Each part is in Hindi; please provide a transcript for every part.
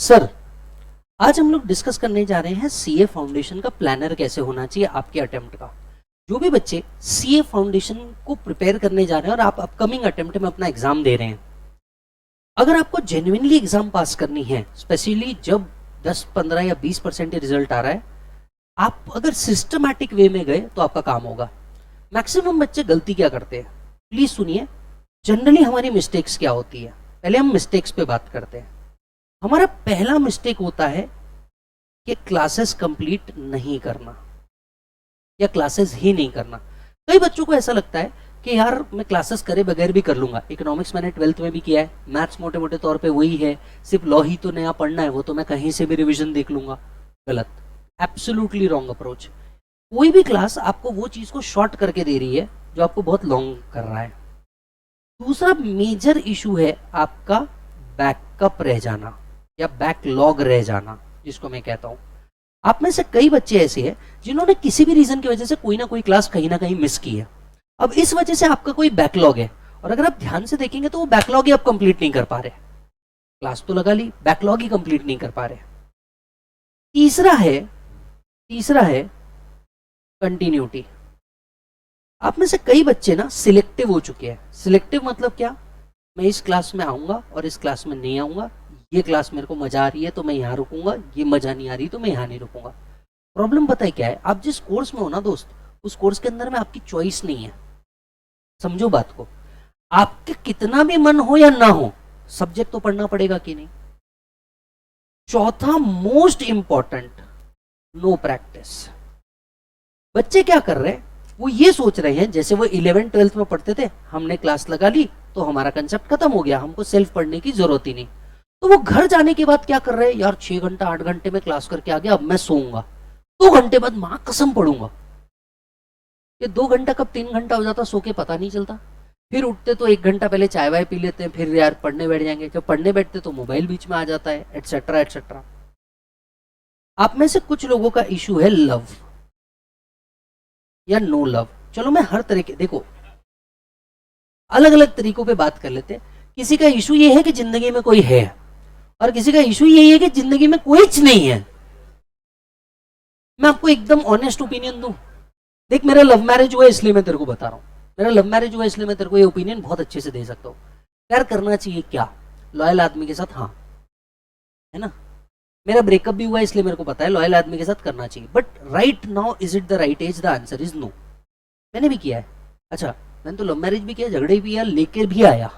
सर, आज हम लोग डिस्कस करने जा रहे हैं सीए फाउंडेशन का प्लानर कैसे होना चाहिए आपके अटेम्प्ट का। जो भी बच्चे सीए फाउंडेशन को प्रिपेयर करने जा रहे हैं और आप अपकमिंग अटेम्प्ट में अपना एग्जाम दे रहे हैं, अगर आपको जेन्युइनली एग्जाम पास करनी है, स्पेशली जब 10, 15 या 20% रिजल्ट आ रहा है, आप अगर सिस्टमैटिक वे में गए तो आपका काम होगा। मैक्सिमम बच्चे गलती क्या करते हैं, प्लीज सुनिए। जनरली हमारी मिस्टेक्स क्या होती है, पहले हम मिस्टेक्स पे बात करते हैं। हमारा पहला मिस्टेक होता है कि क्लासेस कंप्लीट नहीं करना या क्लासेस ही नहीं करना। कई बच्चों को ऐसा लगता है कि यार मैं क्लासेस करे बगैर भी कर लूंगा। इकोनॉमिक्स मैंने 12th में भी किया है, मैथ्स मोटे मोटे तौर पे वही है, सिर्फ लॉ ही तो नया पढ़ना है, वो तो मैं कहीं से भी रिविजन देख लूंगा। गलत, एब्सोल्युटली रॉन्ग अप्रोच। कोई भी क्लास आपको वो चीज को शॉर्ट करके दे रही है जो आपको बहुत लॉन्ग कर रहा है। दूसरा मेजर इशू है आपका बैकअप रह जाना या बैकलॉग रह जाना, जिसको मैं कहता हूं। आप में से कई बच्चे ऐसे हैं जिन्होंने किसी भी रीजन की वजह से कोई ना कोई क्लास कहीं ना कहीं मिस की है। अब इस वजह से आपका कोई बैकलॉग है, और अगर आप ध्यान से देखेंगे तो वो बैकलॉग ही आप कंप्लीट नहीं कर पा रहे। क्लास तो लगा ली, बैकलॉग ही कंप्लीट नहीं कर पा रहे। तीसरा है कंटिन्यूटी। आप में से कई बच्चे ना सिलेक्टिव हो चुके हैं। सिलेक्टिव मतलब क्या, मैं इस क्लास में आऊंगा और इस क्लास में नहीं आऊंगा, ये क्लास मेरे को मजा आ रही है तो मैं यहाँ रुकूंगा, ये मजा नहीं आ रही तो मैं यहाँ नहीं रुकूंगा। प्रॉब्लम पता है क्या है, आप जिस कोर्स में हो ना दोस्त, उस कोर्स के अंदर में आपकी चॉइस नहीं है। समझो बात को, आपके कितना भी मन हो या ना हो, सब्जेक्ट तो पढ़ना पड़ेगा कि नहीं। चौथा मोस्ट इंपॉर्टेंट, नो प्रैक्टिस। बच्चे क्या कर रहे हैं, वो ये सोच रहे हैं जैसे वो 11th 12th में पढ़ते थे, हमने क्लास लगा ली तो हमारा कंसेप्ट खत्म हो गया, हमको सेल्फ पढ़ने की जरूरत ही नहीं। तो वो घर जाने के बाद क्या कर रहे हैं, यार 6 घंटा 8 घंटे में क्लास करके आ गया, अब मैं सोऊंगा, 2 घंटे बाद मां कसम पढ़ूंगा। ये 2 घंटा कब 3 घंटा हो जाता सो के पता नहीं चलता। फिर उठते तो 1 घंटा पहले चाय वाय पी लेते हैं, फिर यार पढ़ने बैठ जाएंगे। जब पढ़ने बैठते तो मोबाइल बीच में आ जाता है, एटसेट्रा एटसेट्रा। आप में से कुछ लोगों का इशू है लव या नो लव। चलो मैं हर तरह के, देखो अलग अलग तरीकों पे बात कर लेते हैं। किसी का इशू ये है कि जिंदगी में कोई है, और किसी का इशू यही है कि जिंदगी में कोई नहीं है। मैं आपको एकदम ऑनेस्ट ओपिनियन दूं, देख मेरा लव मैरिज हुआ इसलिए मैं तेरे को बता रहा हूं, मेरा लव मैरिज हुआ इसलिए मैं तेरे को ये ओपिनियन बहुत अच्छे से दे सकता हूं। प्यार करना चाहिए क्या, लॉयल आदमी के साथ, हाँ, है ना। मेरा ब्रेकअप भी हुआ इसलिए मेरे को पता है लॉयल आदमी के साथ करना चाहिए, but right now is it the right age, the answer is no. मैंने भी किया है, अच्छा मैंने तो लव मैरिज भी किया, झगड़े भी किया, लेकर भी आया।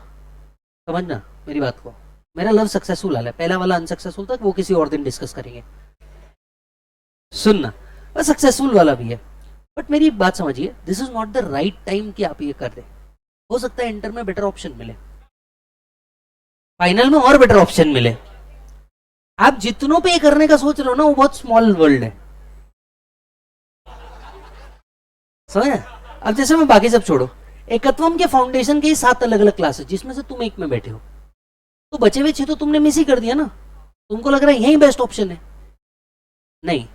समझना मेरी बात को, मेरा लव सक्सेसफुल आया, पहला वाला अनसक्सेसफुल था, वो किसी और दिन डिस्कस करेंगे। सुनना, वह सक्सेसफुल वाला भी है। बट मेरी एक बात समझिए, this is not the right time कि आप ये कर दे। हो सकता है इंटर में बेटर ऑप्शन मिले, फाइनल में और बेटर ऑप्शन मिले। आप जितनों पे ये करने का सोच रहे हो ना, वो बहुत स्मॉल वर्ल्ड है, समझ। अब जैसे मैं बाकी सब छोड़ो, एकत्वम के फाउंडेशन के 7 अलग अलग क्लासेस, जिसमें से तुम एक में बैठे हो, तो बचे हुए 6 तो तुमने मिस ही कर दिया ना। तुमको लग रहा है यही बेस्ट ऑप्शन है, नहीं,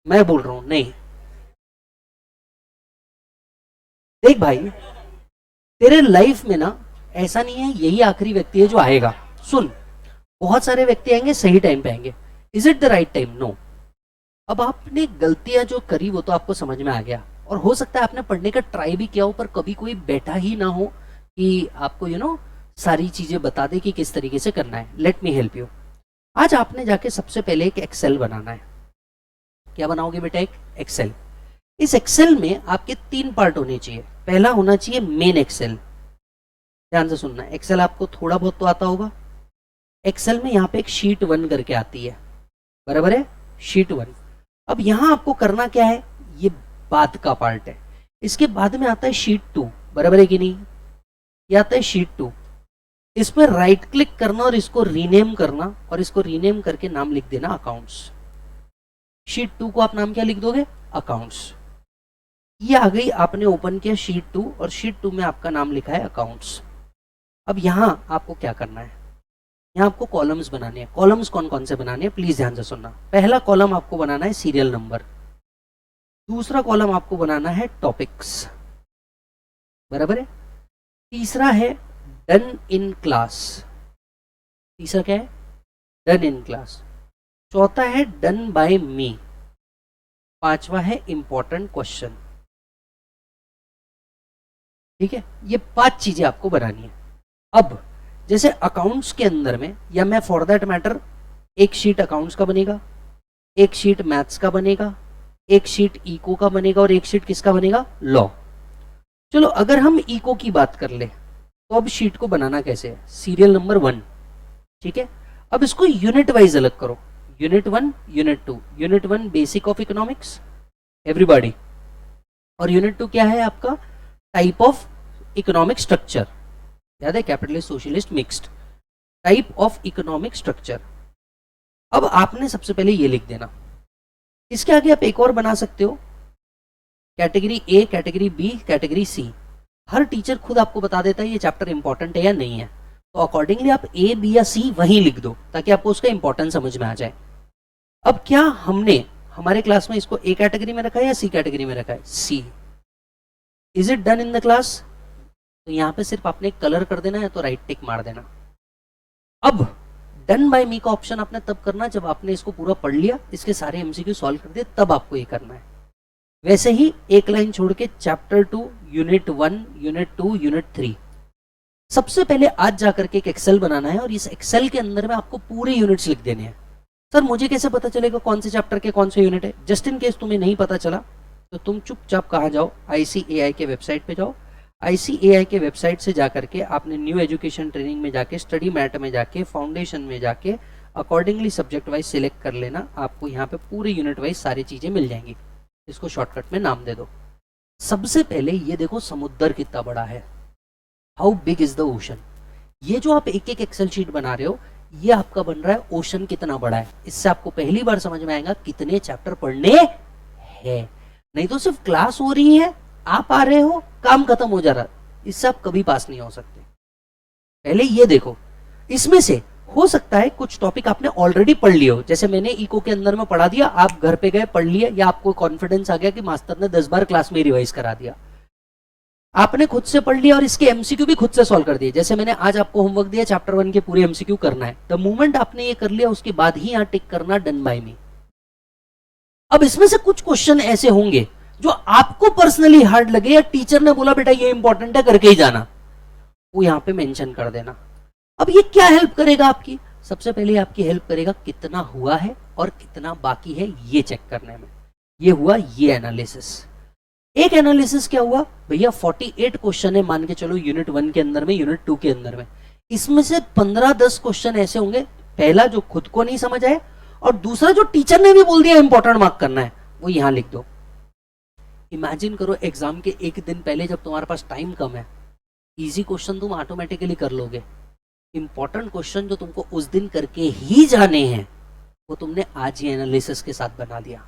मैं बोल रहा हूं नहीं। देख भाई, तेरे लाइफ में ना ऐसा नहीं है यही आखिरी व्यक्ति है जो आएगा। सुन, बहुत सारे व्यक्ति आएंगे, सही टाइम पे आएंगे। Is it the right time, no. अब आपने गलतियां जो करी वो तो आपको समझ में आ गया, और हो सकता है आपने पढ़ने का ट्राई भी किया हो, पर कभी कोई बैठा ही ना हो कि आपको सारी चीजें बता दे कि किस तरीके से करना है। Let me help you. आज आपने जाके सबसे पहले एक एक्सेल बनाना है। क्या बनाओगे बेटा, एक एक्सेल। इस एक्सेल में आपके 3 पार्ट होने चाहिए। पहला होना चाहिए मेन एक्सेल। ध्यान से सुनना, एक्सेल आपको थोड़ा बहुत तो आता होगा। एक्सेल में यहाँ पे एक शीट 1 करके आती है, बराबर है, शीट 1। अब यहां आपको करना क्या है, ये बाद का पार्ट है। इसके बाद में आता है शीट 2, बराबर है कि नहीं। ये आता है शीट 2। इस पर राइट क्लिक करना और इसको रीनेम करना, और इसको रीनेम करके नाम लिख देना अकाउंट्स। शीट 2 को आप नाम क्या लिख दोगे, अकाउंट्स। ये आ गई, आपने ओपन किया शीट 2, और शीट 2 में आपका नाम लिखा है अकाउंट्स। अब यहां आपको क्या करना है, यहाँ आपको कॉलम्स बनाने हैं। कॉलम्स कौन कौन से बनाने हैं, प्लीज ध्यान से सुनना। पहला कॉलम आपको बनाना है सीरियल नंबर। दूसरा कॉलम आपको बनाना है टॉपिक्स, बराबर है। तीसरा है डन इन क्लास। तीसरा क्या है, डन इन क्लास, चौथा है डन बाय मी, पांचवा है इंपॉर्टेंट क्वेश्चन। ठीक है, ये 5 चीजें आपको बनानी है। अब जैसे अकाउंट्स के अंदर में, या मैं फॉर दैट मैटर, एक शीट अकाउंट्स का बनेगा, एक शीट मैथ्स का बनेगा, एक शीट इको का बनेगा, और एक शीट किसका बनेगा, लॉ। चलो अगर हम इको की बात कर ले, तो अब शीट को बनाना कैसे है, सीरियल नंबर 1। ठीक है, अब इसको यूनिट वाइज अलग करो, unit 1, unit 2। Unit 1 basic of economics, everybody, और यूनिट 2 क्या है आपका, टाइप ऑफ इकोनॉमिक स्ट्रक्चर, याद है, capitalist socialist mixed, type of economic structure. अब आपने सबसे पहले ये लिख देना, इसके आगे आप एक और बना सकते हो, category A, category B, category C. हर टीचर खुद आपको बता देता है ये चैप्टर इंपॉर्टेंट है या नहीं है, तो अकॉर्डिंगली आप ए, बी या सी वहीं लिख दो, ताकि आपको उसका इंपॉर्टेंस समझ में आ जाए। अब क्या हमने हमारे क्लास में इसको ए कैटेगरी में रखा है या सी कैटेगरी में रखा है, see. Is it done in the class? तो यहां पे सिर्फ आपने कलर कर देना है, तो राइट टिक मार देना। अब डन बाय मी का ऑप्शन आपने तब करना जब आपने इसको पूरा पढ़ लिया, इसके सारे एमसीक्यू सॉल्व कर दिए, तब आपको ये करना है। वैसे ही एक लाइन छोड़ के चैप्टर 2, यूनिट 1, यूनिट 2, यूनिट 3, सबसे पहले आज जाकर के एक एक्सेल बनाना है, और इस एक्सेल के अंदर में आपको पूरे यूनिट्स लिख देने हैं। सर मुझे कैसे पता चलेगा कौन से चैप्टर के कौन से यूनिट है? जस्ट इन केस तुम्हें नहीं पता चला तो तुम चुपचाप कहाँ जाओ, ICAI के वेबसाइट पे जाओ। ICAI के वेबसाइट से जाकर के आपने न्यू एजुकेशन ट्रेनिंग में जाके, स्टडी मैट में जाके, फाउंडेशन में जाके अकॉर्डिंगली सब्जेक्ट वाइज सिलेक्ट कर लेना। आपको यहाँ पे पूरे यूनिट वाइज सारी चीजें मिल जाएंगी। इसको शॉर्टकट में नाम दे दो। सबसे पहले ये देखो समुद्र कितना बड़ा है, how big is the ocean. ये जो आप एक एक एक्सेल शीट बना रहे हो, ये आपका बन रहा है ओशन कितना बड़ा है। इससे आपको पहली बार समझ में आएगा कितने चैप्टर पढ़ने हैं। नहीं तो सिर्फ क्लास हो रही है, आप आ रहे हो, काम खत्म हो जा रहा है, इससे आप कभी पास नहीं हो सकते। पहले ये देखो, इसमें से हो सकता है कुछ टॉपिक आपने ऑलरेडी पढ़ लिए हो, जैसे मैंने इको के अंदर में पढ़ा दिया, आप घर पे गए पढ़ लिए, या आपको कॉन्फिडेंस आ गया कि मास्टर ने 10 बार क्लास में रिवाइज करा दिया, आपने खुद से पढ़ लिया और इसके एमसीक्यू भी खुद से सॉल्व कर दिए। जैसे मैंने आज आपको होमवर्क दिया, चैप्टर 1 के पूरे एमसीक्यू करना है। द मोमेंट आपने ये कर लिया, उसके बाद ही यहाँ टिक करना डन बाय मी। अब इसमें से कुछ क्वेश्चन ऐसे होंगे जो आपको पर्सनली हार्ड लगे, या टीचर ने बोला बेटा ये इंपॉर्टेंट है करके ही जाना, वो यहाँ पे मेंशन कर देना। अब ये क्या हेल्प करेगा आपकी? सबसे पहले आपकी हेल्प करेगा कितना हुआ है और कितना बाकी है ये चेक करने में। ये हुआ ये एनालिसिस। एक एनालिसिस क्या हुआ भैया, 48 क्वेश्चन है मान के चलो यूनिट 1 के अंदर में, यूनिट 2 के अंदर में। इसमें से 15-10 क्वेश्चन ऐसे होंगे, पहला जो खुद को नहीं समझ आए, और दूसरा जो टीचर ने भी बोल दिया इंपॉर्टेंट मार्क करना है, वो यहां लिख दो। इमेजिन करो एग्जाम के एक दिन पहले जब तुम्हारे पास टाइम कम है, इजी क्वेश्चन तुम ऑटोमेटिकली कर लोगे, इंपॉर्टेंट क्वेश्चन जो तुमको उस दिन करके ही जाने हैं वो तुमने आज ही एनालिसिस के साथ बना दिया।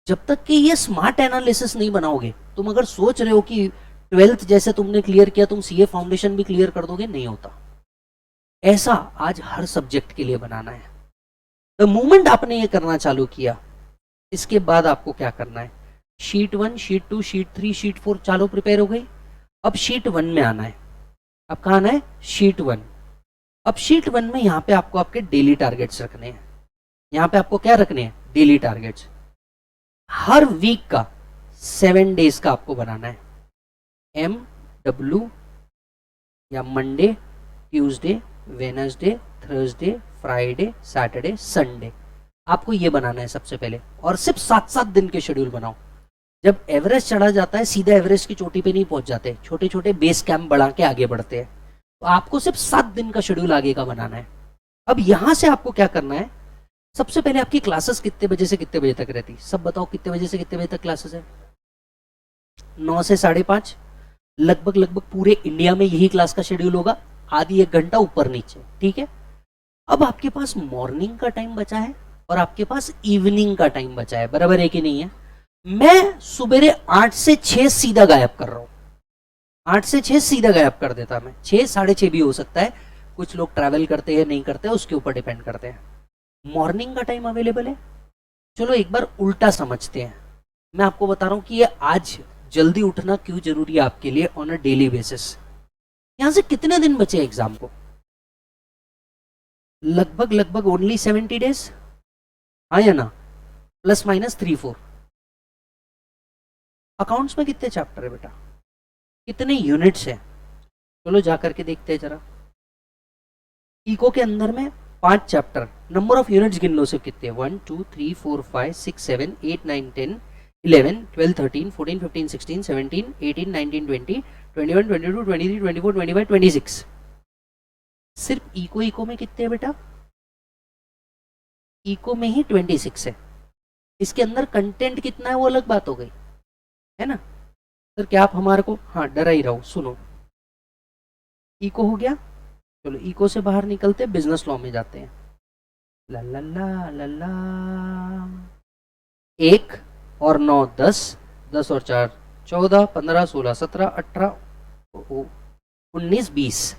जब तक कि ये स्मार्ट एनालिसिस नहीं बनाओगे, तुम अगर सोच रहे हो कि 12th जैसे तुमने क्लियर किया तुम CA फाउंडेशन भी क्लियर कर दोगे, नहीं होता। ऐसा आज हर सब्जेक्ट के लिए बनाना है। द मोमेंट आपने ये करना चालू किया, इसके बाद आपको क्या करना है, शीट 1, शीट 2, शीट 3, शीट 4 चालू प्रिपेयर हो गई। अब शीट 1 में आना है। अब कहाँ आना है, शीट 1। अब शीट 1 में यहाँ पे आपको आपके डेली टारगेट्स रखने हैं। यहाँ पे आपको क्या रखने हैं, डेली टारगेट्स। हर वीक का 7 डेज का आपको बनाना है। MW या Monday, Tuesday, Wednesday, Thursday, Friday, Saturday, Sunday, आपको ये बनाना है सबसे पहले। और सिर्फ 7-7 दिन के शेड्यूल बनाओ। जब एवरेस्ट चढ़ा जाता है सीधा एवरेस्ट की चोटी पे नहीं पहुंच जाते, छोटे छोटे बेस कैंप बढ़ा के आगे बढ़ते हैं। तो आपको सिर्फ 7 दिन का शेड्यूल आगे का बनाना है। अब यहां से आपको क्या करना है, सबसे पहले आपकी क्लासेस कितने बजे से कितने बजे तक रहती, सब बताओ कितने बजे से कितने बजे तक क्लासेस है? 9 से 5:30। लगभग पूरे इंडिया में यही क्लास का शेड्यूल होगा, आधी 1 घंटा ऊपर नीचे, ठीक है। अब आपके पास मॉर्निंग का टाइम बचा है और आपके पास इवनिंग का टाइम बचा है, बराबर है कि नहीं है? मैं सुबह 8 से 6 सीधा गायब कर रहा हूं, 8 से 6 सीधा गायब कर देता मैं, 6, 6:30 भी हो सकता है, कुछ लोग ट्रैवल करते हैं नहीं करते, उसके ऊपर डिपेंड करते हैं। मॉर्निंग का टाइम अवेलेबल है। चलो एक बार उल्टा समझते हैं। मैं आपको बता रहा हूं कि ये आज जल्दी उठना क्यों जरूरी है आपके लिए ऑन अ डेली बेसिस। यहां से कितने दिन बचे एग्जाम को? लगभग लगभग ओनली 70 डेज, हाँ या ना, प्लस माइनस 3-4। अकाउंट्स में कितने चैप्टर है बेटा, कितने यूनिट्स है, चलो जा करके देखते हैं जरा। इको के अंदर में 5 चैप्टर, नंबर ऑफ यूनिट्स गिन लो सिर्फ कितने, 1 2 3 4 5 6 7 8 9 10 11 12 13 14 15 16 17 18 19 20 21 22 23 24 25 26। सिर्फ इको इको में कितने हैं बेटा, इको में ही 26 है। इसके अंदर कंटेंट कितना है वो अलग बात हो गई है ना। सर क्या आप हमारे को, हाँ डरा ही रहो, सुनो, इको हो गया, चलो इको से बाहर निकलते बिजनेस लॉ में जाते हैं। ला ला ला ला ला, 1 और 9 10, 10 और 4 14, 15 16 17 18 19 20।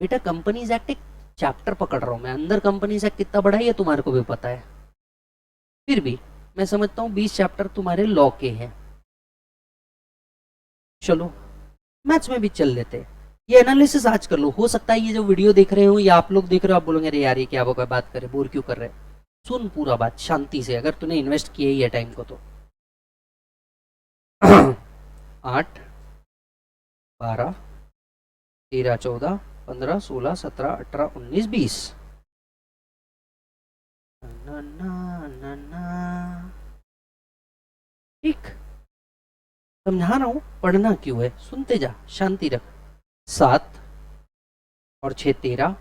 बेटा कंपनीज एक्ट एक चैप्टर पकड़ रहा हूं मैं, अंदर कंपनीज एक्ट कितना बड़ा है ये तुम्हारे को भी पता है, फिर भी मैं समझता हूं 20 चैप्टर तुम्हारे लॉ के हैं। चलो मैथ्स में भी चल लेते हैं, ये एनालिसिस आज कर लो। हो सकता है ये जो वीडियो देख रहे हो या आप लोग देख रहे हो, आप बोलोगे अरे यार ये क्या बात करे, बोर क्यों कर रहे हैं। सुन पूरा बात शांति से, अगर तूने इन्वेस्ट किया ही है टाइम को तो। 8 12 13 14 15 16 17 18 19 20। ना ना ना ना, ठीक समझा रहा हूं, पढ़ना क्यों है, सुनते जा, शांति रख। 7 और 6 13,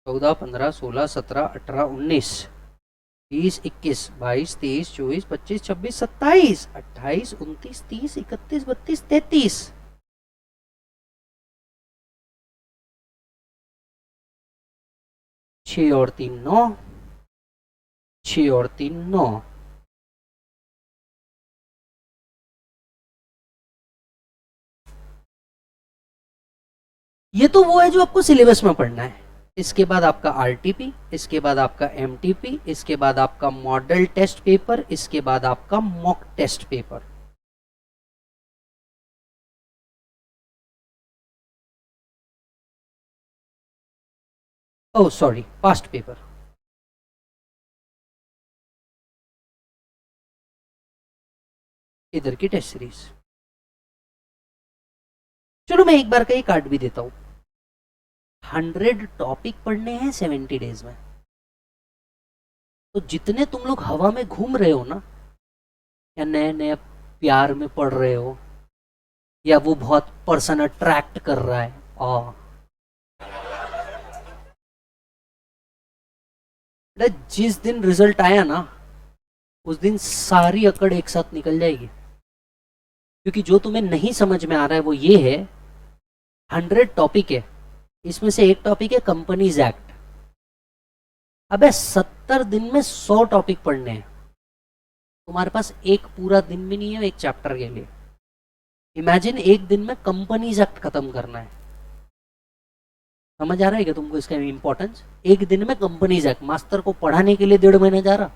14 15 16 17 18 19 20 21 22 23 24 25 26 27 28 29 30 31 32 33। 6 और 3 9, 6 और 3 9। ये तो वो है जो आपको सिलेबस में पढ़ना है। इसके बाद आपका आरटीपी, इसके बाद आपका एमटीपी, इसके बाद आपका मॉडल टेस्ट पेपर, इसके बाद आपका mock test paper. Oh sorry, past paper. इधर की टेस्ट सीरीज। चलो मैं एक बार का ही कार्ड भी देता हूं। 100 टॉपिक पढ़ने हैं 70 डेज में, तो जितने तुम लोग हवा में घूम रहे हो ना, या नए नए प्यार में पड़ रहे हो, या वो बहुत पर्सन अट्रैक्ट कर रहा है, आ जिस दिन रिजल्ट आया ना, उस दिन सारी अकड़ एक साथ निकल जाएगी। क्योंकि जो तुम्हें नहीं समझ में आ रहा है वो ये है, 100 टॉपिक है, इसमें से एक टॉपिक है कंपनीज एक्ट। अबे 70 दिन में 100 टॉपिक पढ़ने हैं, तुम्हारे पास एक पूरा दिन भी नहीं है एक चैप्टर के लिए। इमेजिन एक दिन में कंपनीज एक्ट खत्म करना है। समझ आ रहा है क्या तुमको इसका इंपॉर्टेंस? एक दिन में कंपनीज एक्ट, मास्टर को पढ़ाने के लिए 1.5 महीना जा रहा,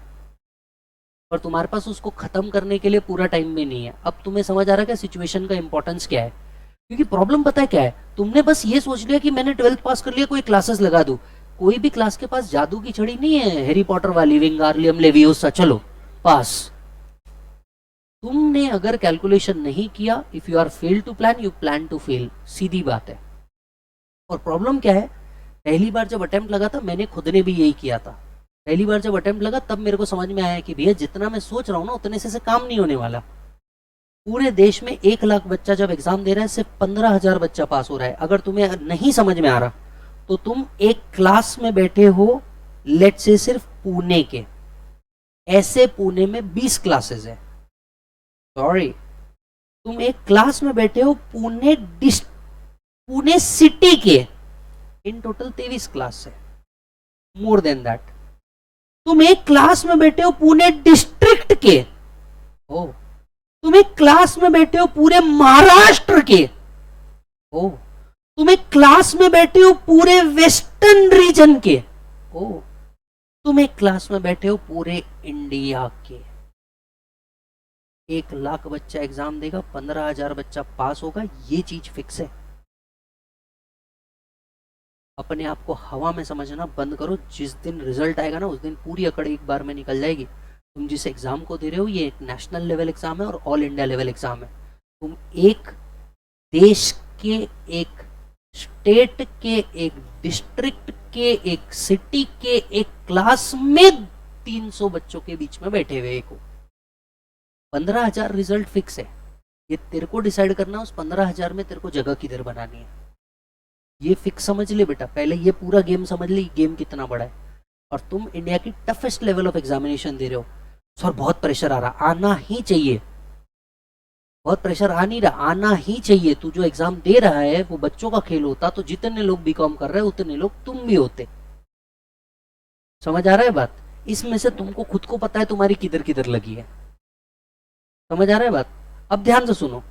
पर तुम्हारे पास उसको खत्म करने के लिए पूरा टाइम भी नहीं है। अब तुम्हें समझ आ रहा है क्या सिचुएशन का इंपॉर्टेंस क्या है? क्योंकि प्रॉब्लम पता है क्या है, तुमने बस ये सोच लिया कि मैंने 12th पास कर लिया, कोई क्लासेस लगा दूं। कोई भी क्लास के पास जादू की छड़ी नहीं है, हैरी पॉटर वाली, विंगार्लियम लेवियोसा, चलो पास। तुमने अगर कैलकुलेशन नहीं किया, if you are fail to plan, you plan to fail, सीधी बात है। और प्रॉब्लम क्या है, पहली बार जब अटेम्प्ट लगा था, मैंने खुद ने भी यही किया था। पहली बार जब अटेम्प्ट लगा तब मेरे को समझ में आया कि भैया जितना मैं सोच रहा हूं ना उतने से काम नहीं होने वाला। पूरे देश में 1 लाख बच्चा जब एग्जाम दे रहा है, सिर्फ 15,000 बच्चा पास हो रहा है। अगर तुम्हें नहीं समझ में आ रहा तो तुम एक क्लास में बैठे हो, लेट से सिर्फ पुणे के, ऐसे पुणे में 20 क्लासेस है, सॉरी, तुम एक क्लास में बैठे हो पुणे सिटी के, इन टोटल 23 क्लास है, मोर देन दैट। तुम एक क्लास में बैठे हो पुणे डिस्ट्रिक्ट के, ओ तुम एक क्लास में बैठे हो पूरे महाराष्ट्र के, ओ तुम एक क्लास में बैठे हो पूरे वेस्टर्न रीजन के, ओ तुम एक क्लास में बैठे हो पूरे इंडिया के। 1 लाख बच्चा एग्जाम देगा, 15,000 बच्चा पास होगा, ये चीज फिक्स है। अपने आप को हवा में समझना बंद करो। जिस दिन रिजल्ट आएगा ना उस दिन पूरी अकड़ एक बार में निकल जाएगी। तुम जिस एग्जाम को दे रहे हो ये एक नेशनल लेवल एग्जाम है और ऑल इंडिया लेवल एग्जाम है। तुम एक देश के, एक स्टेट के, एक डिस्ट्रिक्ट के, एक सिटी के, एक क्लास में 300 बच्चों के बीच में बैठे हुए हो। 15,000 रिजल्ट फिक्स है। ये तेरे को डिसाइड करना उस 15,000 में तेरे को जगह किधर बनानी है। ये फिक्स समझ ले बेटा, पहले ये पूरा गेम समझ ले, गेम कितना बड़ा है। और तुम इंडिया की टफेस्ट लेवल ऑफ एग्जामिनेशन दे रहे हो। सर बहुत प्रेशर आ रहा, आना ही चाहिए। बहुत प्रेशर आ नहीं रहा, आना ही चाहिए। तू जो एग्जाम दे रहा है वो बच्चों का खेल होता तो जितने लोग बीकॉम कर रहे हैं उतने लोग तुम भी होते। समझ आ रहा है बात? इसमें से तुमको खुद को पता है तुम्हारी किधर किधर लगी है। समझ आ रहा है बात? अब ध्यान से सुनो,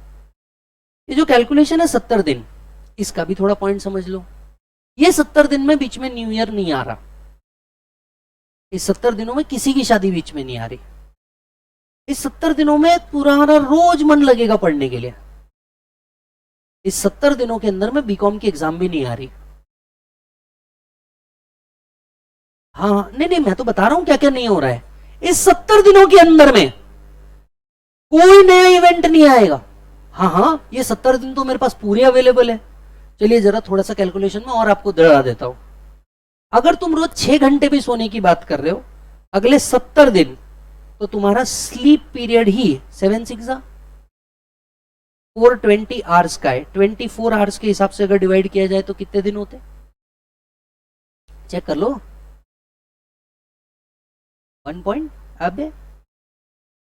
ये जो कैलकुलेशन है 70 दिन, इसका भी थोड़ा पॉइंट समझ लो। ये 70 दिन में बीच में न्यू ईयर नहीं आ रहा। इस 70 दिनों में किसी की शादी बीच में नहीं आ रही। इस 70 दिनों में पुराना रोज मन लगेगा पढ़ने के लिए। इस 70 दिनों के अंदर में बीकॉम की एग्जाम भी नहीं आ रही। हाँ नहीं नहीं, मैं तो बता रहा हूं क्या क्या नहीं हो रहा है। इस 70 दिनों के अंदर में कोई नया इवेंट नहीं आएगा। हाँ हाँ, ये 70 दिन तो मेरे पास पूरे अवेलेबल है। चलिए जरा थोड़ा सा कैलकुलेशन में और आपको दड़ा देता हूं। अगर तुम रोज 6 घंटे भी सोने की बात कर रहे हो अगले 70 दिन, तो तुम्हारा स्लीप पीरियड ही 7 6 420 आवर्स का है। 24 आवर्स के हिसाब से अगर डिवाइड किया जाए तो कितने दिन होते? चेक कर लो। 1 पॉइंट, अब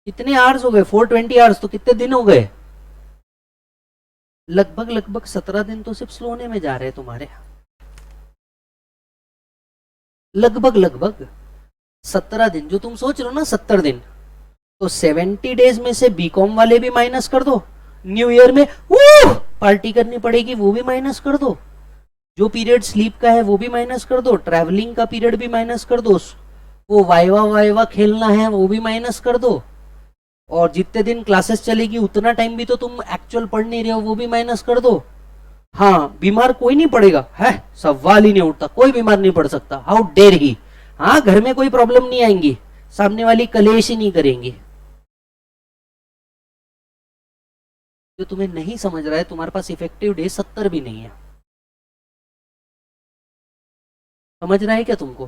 कितने आवर्स हो गए? 420 आवर्स, तो कितने दिन हो गए? लगभग लगभग 17 दिन तो सिर्फ सोने में जा रहे हैं तुम्हारे। लगभग लगभग 17 दिन जो तुम सोच रहे हो ना 70 दिन, तो 70 डेज में से बीकॉम वाले भी माइनस कर दो। न्यू ईयर में पार्टी करनी पड़ेगी वो भी माइनस कर दो। जो पीरियड स्लीप का है वो भी माइनस कर दो। ट्रैवलिंग का पीरियड भी माइनस कर दो। वो वाइवा वाइवा खेलना है वो भी माइनस कर दो। और जितने दिन क्लासेस चलेगी उतना टाइम भी तो तुम एक्चुअल पढ़ नहीं रहे हो वो भी माइनस कर दो। हाँ, बीमार कोई नहीं पड़ेगा है, सवाल ही नहीं उठता, कोई बीमार नहीं पड़ सकता। How dare he. हाँ, घर में कोई प्रॉब्लम नहीं आएंगी, सामने वाली कलेश ही नहीं करेंगी। जो तुम्हें नहीं समझ रहा है, तुम्हारे पास इफेक्टिव डे 70 भी नहीं है। समझ रहा है क्या तुमको?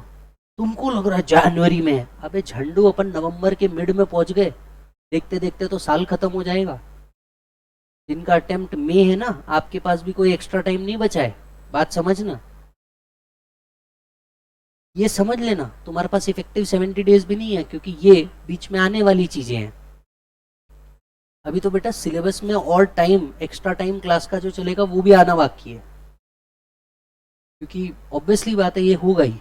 तुमको लग रहा है जनवरी में है। अबे झंडू, अपन नवंबर के मिड में पहुंच गए। देखते देखते तो साल खत्म हो जाएगा। जिनका अटेम्प्ट मई है ना, आपके पास भी कोई एक्स्ट्रा टाइम नहीं बचा है। बात समझना, ये समझ लेना, तुम्हारे पास इफेक्टिव 70 डेज भी नहीं है, क्योंकि ये बीच में आने वाली चीजें हैं। अभी तो बेटा सिलेबस में और टाइम, एक्स्ट्रा टाइम क्लास का जो चलेगा वो भी आना बाकी है, क्योंकि ऑब्वियसली बात है ये होगा ही।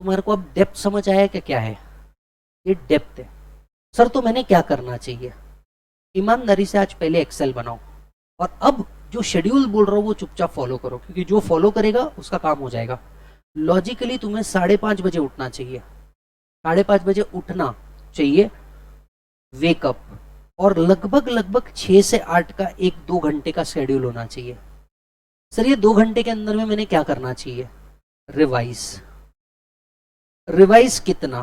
तुम्हारे को अब डेप्थ समझ आया क्या है? ये डेप्थ है। सर तो मैंने क्या करना चाहिए? ईमानदारी से आज पहले एक्सेल बनाओ, और अब जो शेड्यूल बोल रहा हूँ वो चुपचाप फॉलो करो, क्योंकि जो फॉलो करेगा उसका काम हो जाएगा। लॉजिकली तुम्हें 5:30 बजे उठना चाहिए। 5:30 बजे उठना चाहिए, वेकअप, और लगभग लगभग 6 से 8 का 1-2 घंटे का शेड्यूल होना चाहिए। सर ये 2 घंटे के अंदर में मैंने क्या करना चाहिए? रिवाइज। रिवाइज कितना?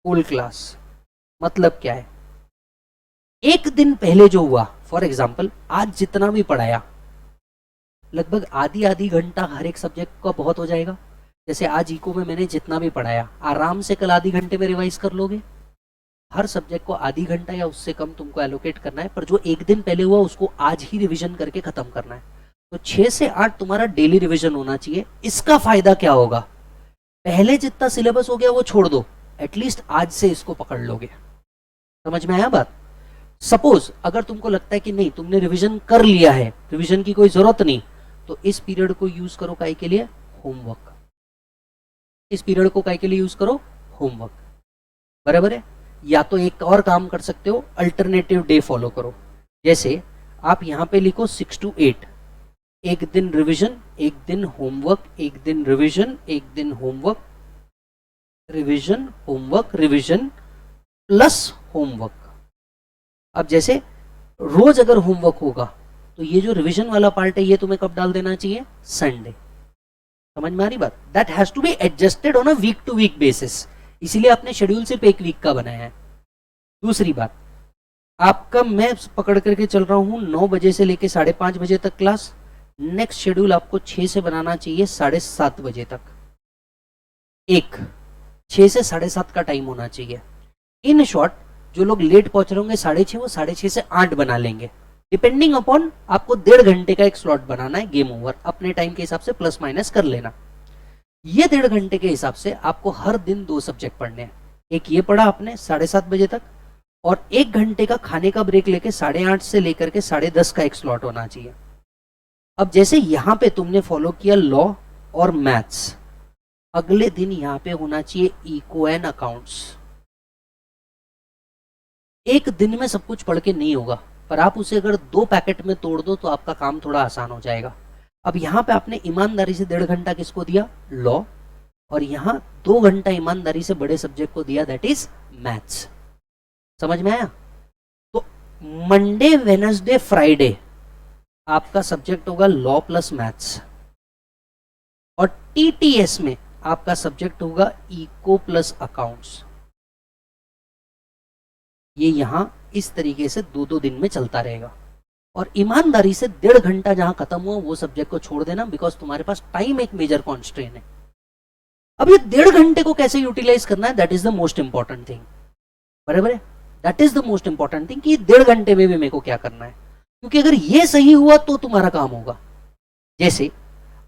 Full class. मतलब क्या है? एक दिन पहले जो हुआ, फॉर एग्जाम्पल आज जितना भी पढ़ाया, लगभग आधी घंटा हर एक सब्जेक्ट का बहुत हो जाएगा। जैसे आज इको में मैंने जितना भी पढ़ाया, आराम से कल आधी घंटे में रिवाइज कर लोगे। हर सब्जेक्ट को आधी घंटा या उससे कम तुमको एलोकेट करना है, पर जो एक दिन पहले हुआ उसको आज ही रिविजन करके खत्म करना है। तो 6 से 8 तुम्हारा डेली रिविजन होना चाहिए। इसका फायदा क्या होगा? पहले जितना सिलेबस हो गया वो छोड़ दो, एटलीस्ट आज से इसको पकड़ लोगे। समझ में आया बात? सपोज अगर तुमको लगता है कि नहीं तुमने रिवीजन कर लिया है, रिवीजन की कोई जरूरत नहीं, तो इस पीरियड को यूज करो काहे के लिए? होमवर्क। इस पीरियड को काहे के लिए यूज करो? होमवर्क। बराबर है? या तो एक और काम कर सकते हो, अल्टरनेटिव डे फॉलो करो। जैसे आप यहां पे लिखो 6 to 8, एक दिन रिवीजन, एक दिन होमवर्क, एक दिन रिवीजन, एक दिन homework, revision, homework, revision plus homework. अब जैसे रोज अगर होमवर्क होगा तो ये जो रिवीजन वाला पार्ट है ये तुम्हें कब डाल देना चाहिए? संडे। समझ में आ रही बात? That has to be adjusted on a week to week basis, इसीलिए आपने शेड्यूल सिर्फ एक वीक का बनाया है। दूसरी बात, आपका मैं पकड़ करके चल रहा हूं 9 बजे से लेके 5:30 बजे तक क्लास, नेक्स्ट शेड्यूल आपको 6 से बनाना चाहिए 7:30 बजे तक। 6 से 7:30 का टाइम होना चाहिए। इन शॉर्ट, जो लोग लेट पहुंच रहे होंगे 6:30, वो 6:30 से 8 बना लेंगे, डिपेंडिंग अपॉन आपको 1.5 घंटे का एक स्लॉट बनाना है। गेम ओवर, अपने टाइम के हिसाब से प्लस माइनस कर लेना। ये 1.5 घंटे के हिसाब से आपको हर दिन 2 सब्जेक्ट पढ़ने हैं। एक ये पढ़ा आपने 7:30 बजे तक, और 1 घंटे का खाने का ब्रेक लेके 8:30 से लेकर के 10:30 का एक स्लॉट होना चाहिए। अब जैसे यहां पे तुमने फॉलो किया लॉ और मैथ्स, अगले दिन यहां पे होना चाहिए इको एंड अकाउंट्स। एक दिन में सब कुछ पढ़ के नहीं होगा, पर आप उसे अगर 2 पैकेट में तोड़ दो तो आपका काम थोड़ा आसान हो जाएगा। अब यहां पे आपने ईमानदारी से 1.5 घंटा किसको दिया? लॉ, और यहां 2 घंटा ईमानदारी से बड़े सब्जेक्ट को दिया, दैट इज मैथ्स। समझ में आया? तो मंडे वेडनेसडे फ्राइडे आपका सब्जेक्ट होगा लॉ प्लस मैथ्स, और टीटीएस में आपका सब्जेक्ट होगा इको प्लस अकाउंट्स। ये यहां इस तरीके से 2-2 दिन में चलता रहेगा, और ईमानदारी से 1.5 घंटा जहां खत्म हुआ वो सब्जेक्ट को छोड़ देना, बिकॉज तुम्हारे पास टाइम एक मेजर कॉन्स्ट्रेन है। अब ये 1.5 घंटे को कैसे यूटिलाइज करना है, that is the most important thing. बराबर है? That is the most important thing कि 1.5 घंटे में भी मेरे को क्या करना है, क्योंकि अगर ये सही हुआ तो तुम्हारा काम होगा। जैसे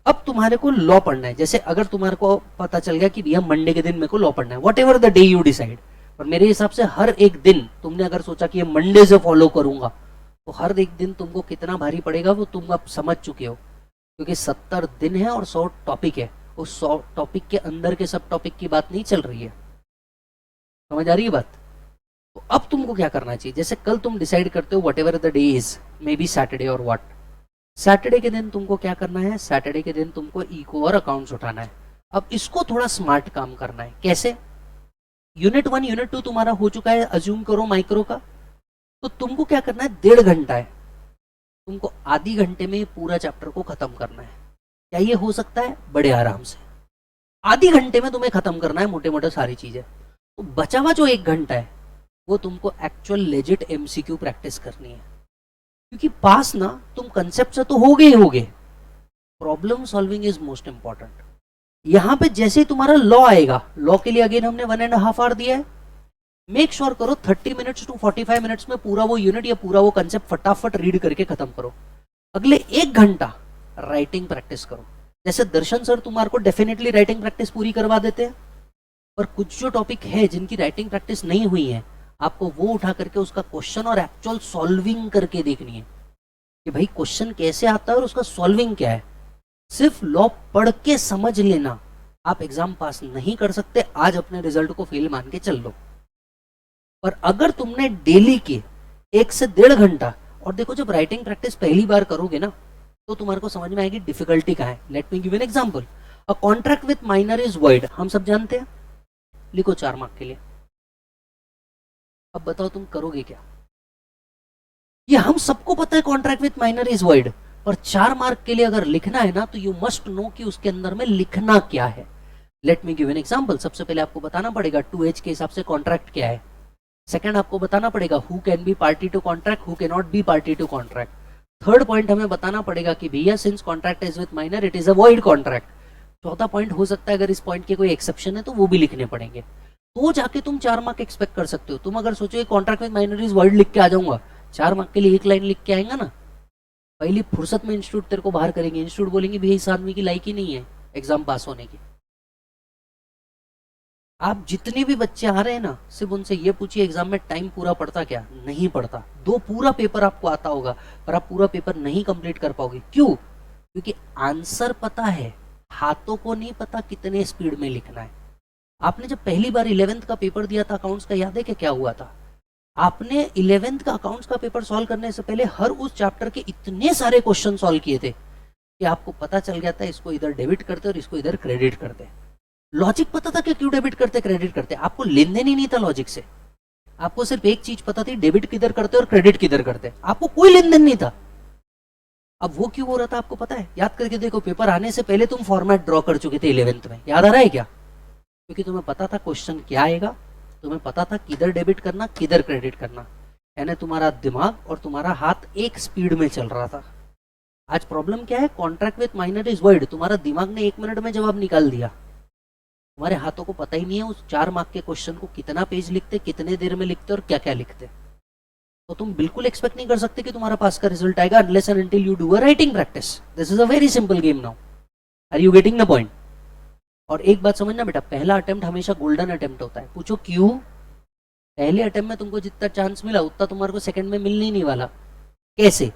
अब तुम्हारे को लॉ पढ़ना है, जैसे अगर तुम्हारे को पता चल गया कि भैया मंडे के दिन मेरे को लॉ पढ़ना है, what ever the day you decide, पर मेरे हिसाब से हर एक दिन तुमने अगर सोचा कि ये मंडे से फॉलो करूंगा, तो हर एक दिन तुमको कितना भारी पड़ेगा वो तुम अब समझ चुके हो, क्योंकि 70 दिन है और 100 टॉपिक है। उस 100 टॉपिक के अंदर के सब टॉपिक की बात नहीं चल रही है। समझ आ रही है बात? तो अब तुमको क्या करना चाहिए, जैसे कल तुम डिसाइड करते हो what ever the day is, may be Saturday और व्हाट, सैटरडे के दिन तुमको क्या करना है, सैटरडे के दिन तुमको इको और अकाउंट्स उठाना है। अब इसको थोड़ा स्मार्ट काम करना है। कैसे? यूनिट 1 यूनिट 2 तुम्हारा हो चुका है, अज्यूम करो माइक्रो का, तो तुमको क्या करना है, 1.5 घंटा है, तुमको आधी घंटे में पूरा चैप्टर को खत्म करना है। क्या ये हो सकता है? बड़े आराम से आधी घंटे में तुम्हें खत्म करना है मोटे मोटे सारी चीजें। तो बचा हुआ जो 1 घंटा है वो तुमको एक्चुअल लेजिट एमसीक्यू प्रैक्टिस करनी है, क्योंकि पास ना तुम कंसेप्ट से तो होगे ही होगे, problem solving is most important. यहां पे जैसे ही तुम्हारा लॉ आएगा, लॉ के लिए अगेन हमने 1.5 आवर दिया है, मेक श्योर करो 30 मिनट्स टू 45 मिनट्स में पूरा वो यूनिट या पूरा वो कंसेप्ट फटाफट रीड करके खत्म करो। अगले 1 घंटा राइटिंग प्रैक्टिस करो। जैसे दर्शन सर तुम्हारे को डेफिनेटली राइटिंग प्रैक्टिस पूरी करवा देते हैं, पर कुछ जो टॉपिक है जिनकी राइटिंग प्रैक्टिस नहीं हुई है, आपको वो उठा करके उसका क्वेश्चन और एक्चुअल सॉल्विंग करके देखनी है कि भाई क्वेश्चन कैसे आता है और उसका सॉल्विंग क्या है। सिर्फ लॉ पढ़ के समझ लेना आप एग्जाम पास नहीं कर सकते, आज अपने रिजल्ट को फेल मान के चल लो। पर अगर तुमने डेली के 1 से 1.5 घंटा, और देखो जब राइटिंग प्रैक्टिस पहली बार करोगे ना तो तुम्हारे को समझ में आएगी डिफिकल्टी कहाँ है। Let me give an example, a contract with minor is void, हम सब जानते हैं, लिखो 4 मार्क के लिए। अब बताओ तुम करोगे क्या? ये हम सबको पता है contract with minor is void, पर 4 मार्क के लिए अगर लिखना है ना तो यू मस्ट नो कि उसके अंदर में लिखना क्या है। Let me give an example, सबसे पहले आपको बताना पड़ेगा 2H के हिसाब से कॉन्ट्रैक्ट क्या है। सेकंड आपको बताना पड़ेगा who can be party to contract, who can not be party to contract. Third point हमें बताना पड़ेगा कि भैया since contract is with minor it is a void contract. चौथा पॉइंट हो सकता है अगर इस पॉइंट के कोई एक्सेप्शन है तो वो भी लिखने पड़ेंगे, तो जाके तुम 4 मार्क एक्सपेक्ट कर सकते हो। तुम अगर सोचो contract with minor is void लिख के आ जाऊंगा, 4 मार्क के लिए 1 लाइन लिख के आएगा ना, पहली फुर्सत में इंस्टीट्यूट तेरे को बाहर करेंगे, इंस्टीट्यूट बोलेंगे भैया इस आदमी की लायक ही नहीं है एग्जाम पास होने की। आप जितने भी बच्चे आ रहे हैं ना, सिर्फ उनसे ये पूछिए एग्जाम में टाइम पूरा पड़ता क्या? नहीं पड़ता। 2 पूरा पेपर आपको आता होगा पर आप पूरा पेपर नहीं कंप्लीट कर पाओगे। क्यों? क्योंकि आंसर पता है, हाथों को नहीं पता कितने स्पीड में लिखना है। आपने जब पहली बार 11th का पेपर दिया था अकाउंट्स का, याद है कि क्या हुआ था? आपने 11th का अकाउंट्स का पेपर सॉल्व करने से पहले हर उस चैप्टर के इतने सारे क्वेश्चन सॉल्व किए थे कि आपको पता चल गया था इसको इधर डेबिट करते और इसको इधर क्रेडिट करते। लॉजिक पता था कि क्यों डेबिट करते क्रेडिट करते, आपको लेन देन ही नहीं था लॉजिक से। आपको सिर्फ एक चीज पता थी, डेबिट किधर करते और क्रेडिट किधर करते, आपको कोई लेन देन नहीं था। अब वो क्यों हो रहा था आपको पता है? याद करके देखो, पेपर आने से पहले तुम फॉर्मेट ड्रॉ कर चुके थे 11th में, याद आ रहा है क्या? क्योंकि तुम्हें पता था क्वेश्चन क्या आएगा, तुम्हें पता था किधर डेबिट करना किधर क्रेडिट करना, यानी तुम्हारा दिमाग और तुम्हारा हाथ एक स्पीड में चल रहा था। आज प्रॉब्लम क्या है? Contract with minor is word, तुम्हारा दिमाग ने 1 मिनट में जवाब निकाल दिया, तुम्हारे हाथों को पता ही नहीं है उस 4 मार्क के क्वेश्चन को कितना पेज लिखते, कितने देर में लिखते और क्या क्या लिखते। तो तुम बिल्कुल एक्सपेक्ट नहीं कर सकते कि तुम्हारा पास का रिजल्ट आएगा unless and until you do a writing practice. This is a very simple game now. Are you getting the point? और एक बात समझना बेटा, पहला अटेम्प्ट हमेशा गोल्डन अटेम्प्ट होता है। पूछो क्यों? पहले अटेम्प्ट में तुमको जितना चांस मिला उतना तुम्हारे को सेकंड में मिलने ही नहीं वाला। कैसे?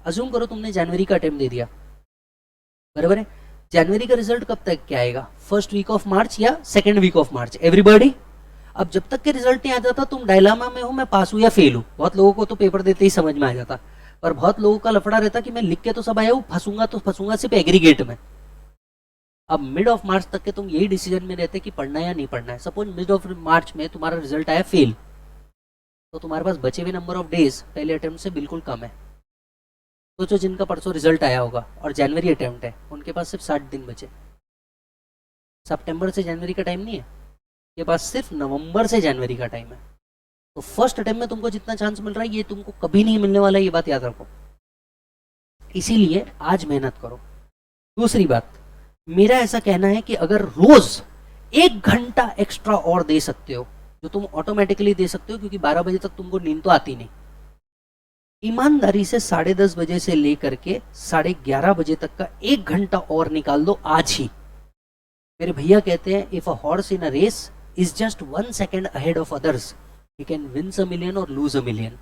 अज्यूम करो तुमने जनवरी का अटेम्प्ट दे दिया, बराबर है? जनवरी का रिजल्ट कब तक क्या आएगा? फर्स्ट वीक ऑफ मार्च या second week of March, everybody. अब जब तक के रिजल्ट नहीं आ जाता तुम डायलामा में हो, मैं पास हूं या फेल हूं। बहुत लोगों को तो पेपर देते ही समझ में आ जाता, पर बहुत लोगों का लफड़ा रहता कि मैं लिख के तो सब आया हूं, फंसूंगा तो फंसूंगा सिर्फ एग्रीगेट में। अब मिड ऑफ मार्च तक के तुम यही डिसीजन में रहते कि पढ़ना है या नहीं पढ़ना है। सपोज मिड ऑफ मार्च में तुम्हारा रिजल्ट आया फेल, तो तुम्हारे पास बचे हुए नंबर ऑफ डेज पहले अटेम्प्ट से बिल्कुल कम है। सोचो जिनका परसों रिजल्ट आया होगा और जनवरी अटेम्प्ट है, उनके पास सिर्फ 60 दिन बचे। सितंबर से जनवरी का टाइम नहीं है, के पास सिर्फ नवंबर से जनवरी का टाइम है। तो फर्स्ट अटेम्प्ट में तुमको जितना चांस मिल रहा है ये तुमको कभी नहीं मिलने वाला, ये बात याद रखो। इसीलिए आज मेहनत करो। दूसरी बात, मेरा ऐसा कहना है कि अगर रोज 1 घंटा एक्स्ट्रा और दे सकते हो, जो तुम ऑटोमेटिकली दे सकते हो क्योंकि 12 बजे तक तुमको नींद तो आती नहीं, ईमानदारी से 10:30 बजे से लेकर के 11:30 बजे तक का 1 घंटा और निकाल दो आज ही। मेरे भैया कहते हैं if a horse in a race is just 1 second ahead of others, he can win a million और लूज अ मिलियन।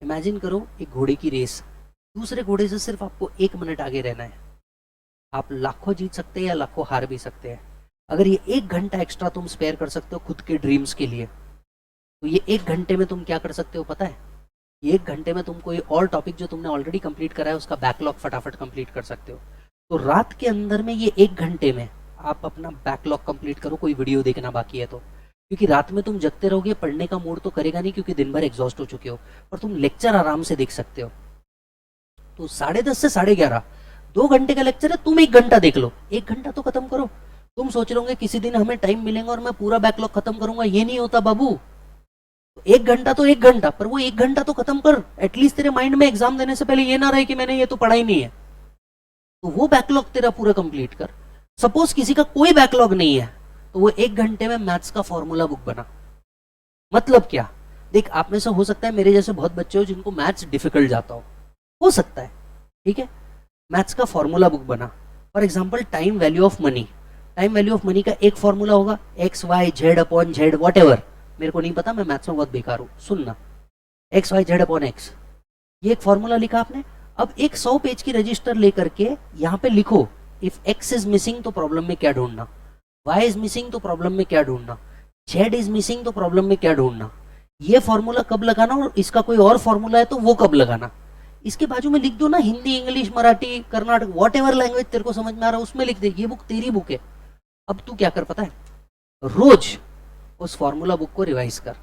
इमेजिन करो एक घोड़े की रेस, दूसरे घोड़े से सिर्फ आपको 1 मिनट आगे रहना है। आप लाखों जीत सकते हैं या लाखों हार भी सकते हैं। अगर ये 1 घंटा एक्स्ट्रा तुम स्पेयर कर सकते हो खुद के ड्रीम्स के लिए, तो ये 1 घंटे में तुम क्या कर सकते हो पता है? ये 1 घंटे में तुम कोई और टॉपिक जो तुमने ऑलरेडी कंप्लीट करा है उसका बैकलॉग फटाफट कंप्लीट कर सकते हो। तो रात के अंदर में ये 1 घंटे में आप अपना बैकलॉग कंप्लीट करो, कोई वीडियो देखना बाकी है तो। क्योंकि रात में तुम जगते रहोगे, पढ़ने का मूड तो करेगा नहीं क्योंकि दिन भर एग्जॉस्ट हो चुके हो, और तुम लेक्चर आराम से देख सकते हो। तो 10:30 से 11:30 2 घंटे का लेक्चर है, तुम 1 घंटा देख लो, 1 घंटा तो खत्म करो। तुम सोच रहे होंगे किसी दिन हमें टाइम मिलेगा और मैं पूरा बैकलॉग खत्म करूंगा, ये नहीं होता बाबू। 1 घंटा तो 1 घंटा, पर वो 1 घंटा तो खत्म कर। एटलीस्ट तेरे माइंड में एग्जाम देने से पहले ये ना रहे कि मैंने ये तो पढ़ा ही नहीं है। तो वो बैकलॉग तेरा पूरा कंप्लीट कर। सपोज किसी का कोई बैकलॉग नहीं है, तो वो 1 घंटे में मैथ्स का फॉर्मूला बुक बना। मतलब क्या? देख, आप में से हो सकता है मेरे जैसे बहुत बच्चे हो जिनको मैथ्स डिफिकल्ट जाता हो सकता है, ठीक है। मैथ्स का फॉर्मूला बुक बना। For example time value of money, time value of money का एक फॉर्मूला होगा X Y Z upon Z, whatever, मेरे को नहीं पता, मैं मैथ्स में बहुत बेकार हूं, सुनना। X Y Z upon X, ये एक फॉर्मूला लिखा आपने। अब एक 100 पेज की रजिस्टर लेकर के यहाँ पे लिखो इफ एक्स इज मिसिंग तो प्रॉब्लम में क्या ढूंढना, वाई इज मिसिंग तो प्रॉब्लम में क्या ढूंढना, जेड इज मिसिंग तो प्रॉब्लम में क्या ढूंढना। ये फॉर्मूला कब लगाना और इसका कोई और फॉर्मूला है तो वो कब लगाना। इसके बाजू में लिख दो ना, Hindi English Marathi Karnataka what ever language तेरे को समझ में आ रहा है उसमें लिख दे, ये बुक तेरी बुक है। अब तू क्या कर पता है, रोज उस फॉर्मूला बुक को रिवाइज कर।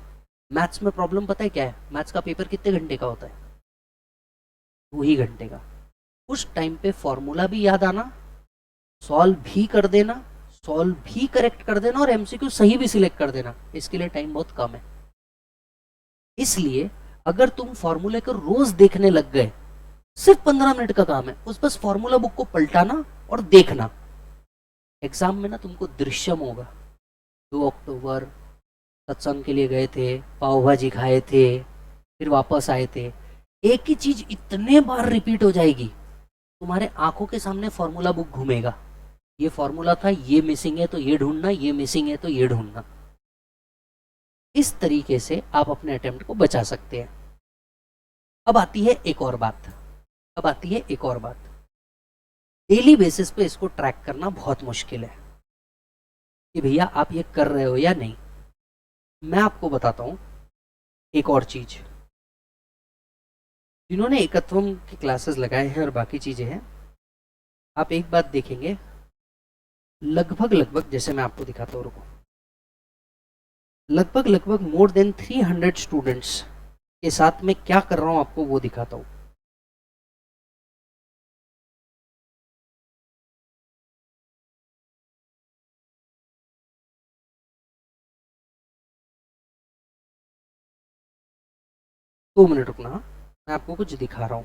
मैथ्स में प्रॉब्लम पता है क्या है? मैथ्स का पेपर कितने घंटे का होता है? 2 ही घंटे का। उस टाइम पे फॉर्मूला भी याद आना, सॉल्व भी कर देना, सॉल्व भी करेक्ट कर देना और एमसीक्यू सही भी सिलेक्ट कर देना। इसके लिए टाइम बहुत कम है। इसलिए अगर तुम फॉर्मूले को रोज देखने लग गए, सिर्फ 15 मिनट का काम है, उस बस फॉर्मूला बुक को पलटाना और देखना। एग्जाम में ना तुमको दृश्यम होगा। 2 अक्टूबर सत्संग के लिए गए थे, पाव भाजी खाए थे, फिर वापस आए थे। एक ही चीज इतने बार रिपीट हो जाएगी, तुम्हारे आंखों के सामने फॉर्मूला बुक घूमेगा। ये फॉर्मूला था, ये मिसिंग है तो ये ढूंढना, ये मिसिंग है तो ये ढूंढना। इस तरीके से आप अपने अटेम्प्ट को बचा सकते हैं। अब आती है एक और बात, डेली बेसिस पे इसको ट्रैक करना बहुत मुश्किल है कि भैया आप ये कर रहे हो या नहीं। मैं आपको बताता हूं एक और चीज। जिन्होंने एकत्वम की क्लासेस लगाए हैं और बाकी चीजें हैं, आप एक बात देखेंगे, लगभग जैसे मैं आपको दिखाता हूं, रुको, लगभग मोर देन 300 स्टूडेंट्स के साथ में क्या कर रहा हूं आपको वो दिखाता हूं। 2 मिनट रुकना, मैं आपको कुछ दिखा रहा हूं।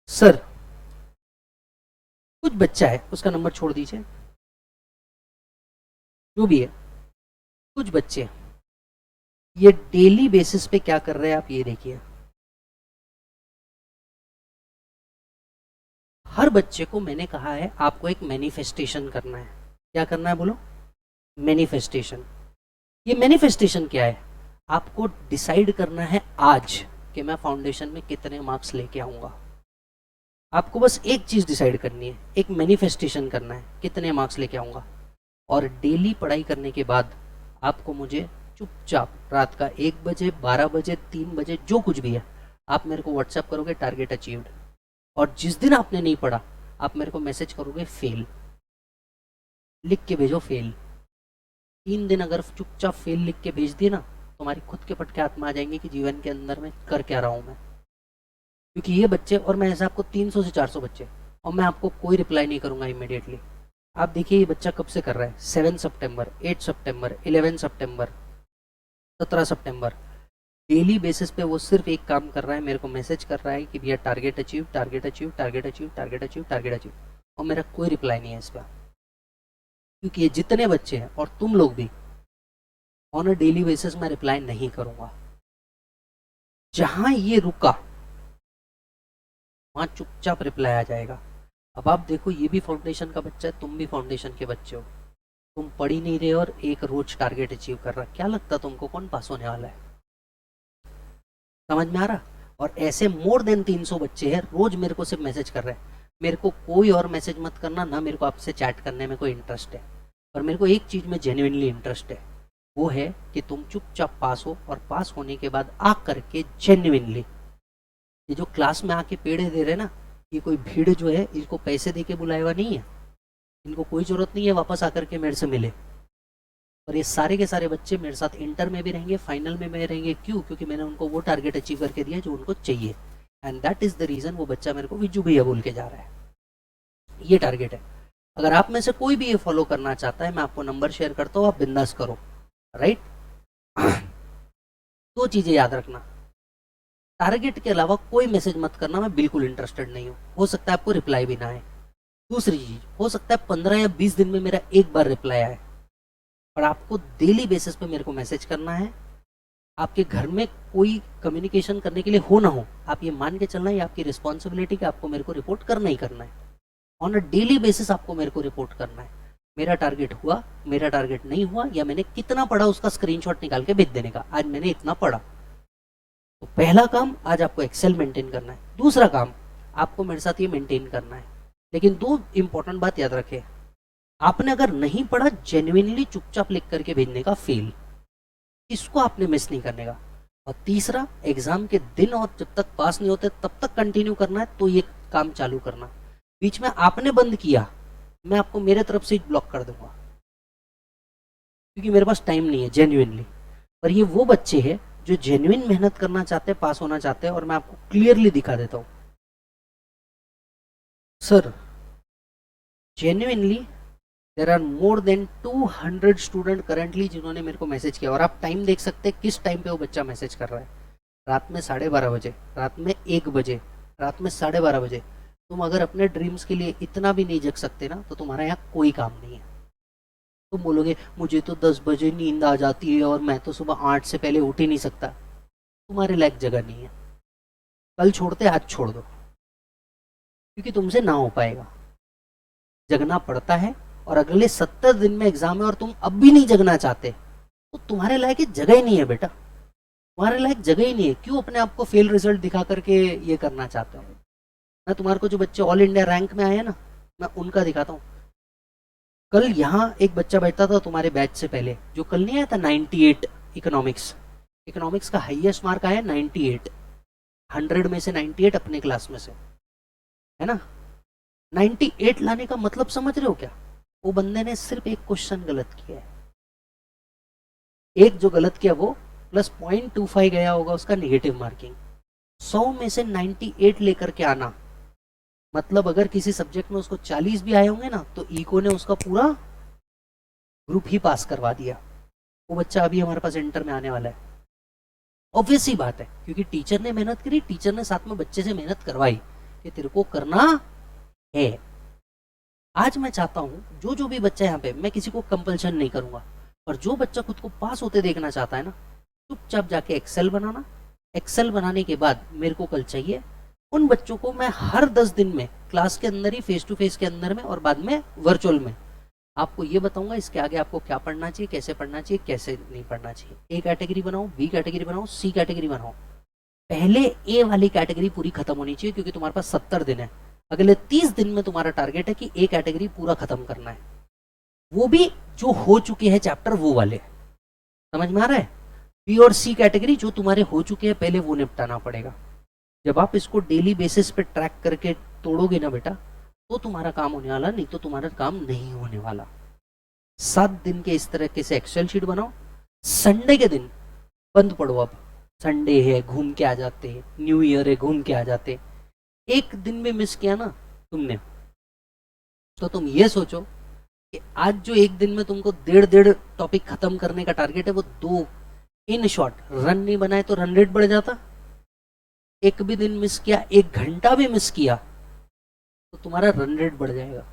सर कुछ बच्चा है, उसका नंबर छोड़ दीजिए, जो भी है, कुछ बच्चे ये डेली बेसिस पे क्या कर रहे हैं आप ये देखिए। हर बच्चे को मैंने कहा है आपको एक मैनिफेस्टेशन करना है। क्या करना है बोलो? मैनिफेस्टेशन। ये मैनिफेस्टेशन क्या है? आपको डिसाइड करना है आज कि मैं फाउंडेशन में कितने मार्क्स लेके आऊंगा। आपको बस एक चीज डिसाइड करनी है, एक मैनिफेस्टेशन करना है कितने मार्क्स लेके आऊंगा। और डेली पढ़ाई करने के बाद आपको मुझे चुपचाप रात का 1 बजे, 12 बजे, 3 बजे, जो कुछ भी है, आप मेरे को व्हाट्सएप करोगे टारगेट अचीव्ड। और जिस दिन आपने नहीं पढ़ा आप मेरे को मैसेज करोगे फेल, लिख के भेजो फेल। 3 दिन अगर चुपचाप फेल लिख के भेज दिए ना, तुम्हारी खुद के पटके हाथ में आ जाएंगे कि जीवन के अंदर में कर क्या रहा हूं मैं। क्योंकि ये बच्चे, और मैं ऐसा आपको 300 से 400 बच्चे, और मैं आपको कोई रिप्लाई नहीं करूंगा इमीडिएटली। आप देखिए ये बच्चा कब से कर रहा है, 7 सितंबर, 8 सितंबर, 11 सितंबर, 17 सितंबर। डेली बेसिस पे वो सिर्फ एक काम कर रहा है, मेरे को मैसेज कर रहा है कि भैया target achieve, target achieve, target achieve, target achieve, target achieve. और मेरा कोई रिप्लाई नहीं है इस पर। क्योंकि ये जितने बच्चे हैं और तुम लोग भी, ऑन अ डेली बेसिस में रिप्लाई नहीं करूंगा। जहां ये रुका वहां चुपचाप रिप्लाई आ जाएगा। अब आप देखो, ये भी फाउंडेशन का बच्चा है, तुम भी फाउंडेशन के बच्चे हो, तुम पढ़ ही नहीं रहे और एक रोज टारगेट अचीव कर रहा। क्या लगता तुमको कौन पास होने वाला है? समझ में आ रहा? और ऐसे मोर देन 300 बच्चे हैं, रोज मेरे को सिर्फ मैसेज कर रहे हैं। मेरे को कोई और मैसेज मत करना ना, मेरे को आपसे चैट करने में कोई इंटरेस्ट है। पर मेरे को एक चीज में जेन्युइनली इंटरेस्ट है, वो है कि तुम चुपचाप पास हो, और पास होने के बाद आ करके जेन्युइनली, ये जो क्लास में आके पेड़े दे रहे ना, ये कोई भीड़ जो है इसको पैसे दे के बुलाया हुआ नहीं है। इनको कोई जरूरत नहीं है वापस आकर के मेरे से मिले। और ये सारे के सारे बच्चे मेरे साथ इंटर में भी रहेंगे, फाइनल में भी रहेंगे। क्यों? क्योंकि मैंने उनको वो टारगेट अचीव करके दिया जो उनको चाहिए। And that is the reason वो बच्चा मेरे को विजू भैया बोल के जा रहा है। ये टारगेट है। अगर आप में से कोई भी ये फॉलो करना चाहता है, मैं आपको नंबर शेयर करता हूँ, आप बिंदास करो। राइट? 2 चीजें याद रखना, टारगेट के अलावा कोई मैसेज मत करना, मैं बिल्कुल इंटरेस्टेड नहीं हूँ। हो सकता है आपको रिप्लाई भी ना आए। दूसरी चीज, हो सकता है 15 या 20 दिन में मेरा एक बार रिप्लाई आए। पर आपको डेली बेसिस पे मेरे को मैसेज करना है। आपके घर में कोई कम्युनिकेशन करने के लिए हो ना हो, आप ये मान के चलना है, ये आपकी रिस्पॉन्सिबिलिटी कि आपको मेरे को रिपोर्ट करना ही करना है। ऑन अ डेली बेसिस आपको मेरे को रिपोर्ट करना है, मेरा टारगेट हुआ, मेरा टारगेट नहीं हुआ, या मैंने कितना पढ़ा उसका स्क्रीनशॉट निकाल के भेज देने का, आज मैंने इतना पढ़ा। तो पहला काम आज आपको एक्सेल मेंटेन करना है। दूसरा काम आपको मेरे साथ ये मेंटेन करना है। लेकिन 2 इंपॉर्टेंट बात याद रखें, आपने अगर नहीं पढ़ा, जेन्युइनली चुपचाप लिख करके भेजने का फेल, इसको आपने मिस नहीं करने का। और तीसरा, एग्जाम के दिन और जब तक पास नहीं होते तब तक कंटिन्यू करना है, तो ये काम चालू करना। बीच में आपने बंद किया, मैं आपको मेरे तरफ से ब्लॉक कर दूंगा, क्योंकि मेरे पास टाइम नहीं है जेन्युइनली। पर ये वो बच्चे हैं जो जेन्युइन मेहनत करना चाहते हैं, पास होना चाहते हैं, और मैं आपको क्लियरली दिखा देता हूं। Sir genuinely there are more than 200 student currently जिन्होंने मेरे को मैसेज किया। और आप टाइम देख सकते हैं किस टाइम पे वो बच्चा मैसेज कर रहा है। रात में 12:30 बजे, रात में 1 बजे, रात में 12:30 बजे। तुम अगर अपने ड्रीम्स के लिए इतना भी नहीं जग सकते ना, तो तुम्हारा यहाँ कोई काम नहीं है। तुम बोलोगे मुझे तो 10 बजे नींद आ जाती है और मैं तो सुबह 8 से पहले उठ ही नहीं सकता। तुम्हारे लायक जगह नहीं है। कल छोड़ते आज छोड़ दो, क्योंकि तुमसे ना हो पाएगा। जगना पड़ता है, और अगले 70 दिन में एग्जाम है और तुम अब भी नहीं जगना चाहते, तो तुम्हारे लायक जगह ही नहीं है बेटा, तुम्हारे लायक जगह ही नहीं है। क्यों अपने आप को फेल रिजल्ट दिखा करके ये करना चाहते हो? मैं तुम्हारे को जो बच्चे ऑल इंडिया रैंक में आए ना, मैं उनका दिखाता हूँ। कल यहाँ एक बच्चा बैठता था तुम्हारे बैच से पहले, जो कल नहीं आया था 98 इकोनॉमिक्स। इकोनॉमिक्स का हाईएस्ट मार्क आया 98, 100 में से 98 अपने क्लास में से, है ना। 98 लाने का मतलब समझ रहे हो क्या? वो बंदे ने सिर्फ एक क्वेश्चन गलत किया है, एक जो गलत किया वो प्लस 0.25 गया होगा उसका नेगेटिव मार्किंग। 100 में से 98 लेकर के आना मतलब अगर किसी सब्जेक्ट में उसको 40 भी आए होंगे ना तो इको ने उसका पूरा ग्रुप ही पास करवा दिया। वो बच्चा अभी हमारे पास इंटर में आने वाला है। ऑब्वियस ही बात है, क्योंकि टीचर ने मेहनत करी, टीचर ने साथ में बच्चे से मेहनत करवाई कि तेरे को करना है। आज मैं चाहता हूं जो भी बच्चा यहाँ पे, मैं किसी को कंपल्शन नहीं करूंगा, पर जो बच्चा खुद को पास होते देखना चाहता है ना, चुपचाप जाके एक्सेल बनाना। एक्सेल बनाने के बाद मेरे को कल चाहिए उन बच्चों को मैं हर 10 दिन में क्लास के अंदर ही, फेस टू फेस के अंदर में और बाद में वर्चुअल में आपको ये बताऊंगा इसके आगे आपको क्या पढ़ना चाहिए, कैसे पढ़ना चाहिए, कैसे नहीं पढ़ना चाहिए। ए कैटेगरी बनाओ, बी कैटेगरी बनाओ, सी कैटेगरी बनाओ। पहले ए वाली कैटेगरी पूरी खत्म होनी चाहिए, क्योंकि तुम्हारे पास 70 दिन है। अगले 30 दिन में तुम्हारा टारगेट है कि ए कैटेगरी पूरा खत्म करना है, वो भी जो हो चुके हैं चैप्टर वो वाले। समझ में आ रहा है? बी और सी कैटेगरी जो तुम्हारे हो चुके हैं पहले वो निपटाना पड़ेगा। जब आप इसको डेली बेसिस पे ट्रैक करके तोड़ोगे ना बेटा, तो तुम्हारा काम होने वाला, नहीं तो तुम्हारा काम नहीं होने वाला। 7 दिन के इस तरह से एक्सेल शीट बनाओ। संडे के दिन बंद पड़ो। अब संडे है, घूम के आ जाते, न्यू ईयर है, घूम के आ जाते। एक दिन भी मिस किया ना तुमने, तो तुम ये सोचो कि आज जो एक दिन में तुमको 1.5 टॉपिक खत्म करने का टारगेट है, वो 2 इन शॉर्ट रन नहीं बनाए तो रन रेट बढ़ जाता। एक भी दिन मिस किया, 1 घंटा भी मिस किया तो तुम्हारा रन रेट बढ़ जाएगा।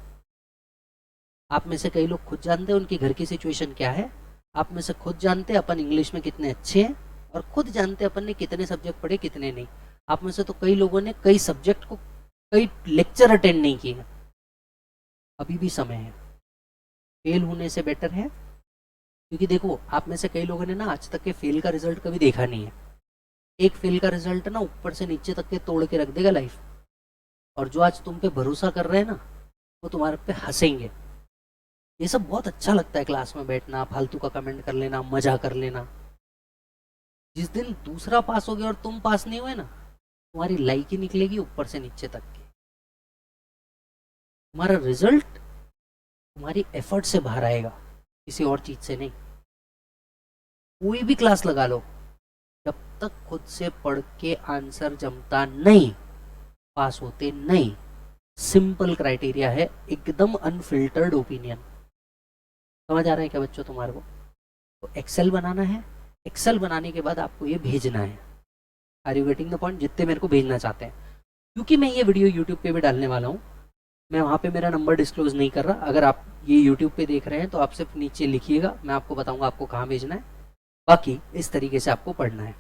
आप में से कई लोग खुद जानते हैं उनकी घर की सिचुएशन क्या है। आप में से खुद जानते हैं अपन इंग्लिश में कितने अच्छे हैं, और खुद जानते हैं अपन ने कितने सब्जेक्ट पढ़े कितने नहीं। आप में से तो कई लोगों ने कई सब्जेक्ट को, कई लेक्चर अटेंड नहीं किए। अभी भी समय है, फेल होने से बेटर है। क्योंकि देखो, आप में से कई लोगों ने ना आज तक के फेल का रिजल्ट कभी देखा नहीं है। एक फेल का रिजल्ट ना ऊपर से नीचे तक के तोड़ के रख देगा लाइफ। और जो आज तुम पे भरोसा कर रहे हैं ना, वो तुम्हारे पे हंसेंगे। ये सब बहुत अच्छा लगता है, क्लास में बैठना, फालतू का कमेंट कर लेना, मजा कर लेना। जिस दिन दूसरा पास हो गया और तुम पास नहीं हुए ना, तुम्हारी लाइक ही निकलेगी ऊपर से नीचे तक की। तुम्हारा रिजल्ट तुम्हारी एफर्ट से बाहर आएगा, किसी और चीज से नहीं। कोई भी क्लास लगा लो, जब तक खुद से पढ़ के आंसर जमता नहीं, पास होते नहीं। सिंपल क्राइटेरिया है, एकदम अनफिल्टर्ड ओपिनियन। समझ आ रहा है क्या बच्चों तुम्हारे को? तो एक्सेल बनाना है। एक्सेल बनाने के बाद आपको ये भेजना है। Are you getting the point? जितने मेरे को भेजना चाहते हैं, क्योंकि मैं ये वीडियो यूट्यूब पे भी डालने वाला हूँ, मैं वहाँ पे मेरा नंबर डिस्क्लोज नहीं कर रहा। अगर आप ये यूट्यूब पे देख रहे हैं तो आप सिर्फ नीचे लिखिएगा, मैं आपको बताऊंगा आपको कहाँ भेजना है। बाकी इस तरीके से आपको पढ़ना है।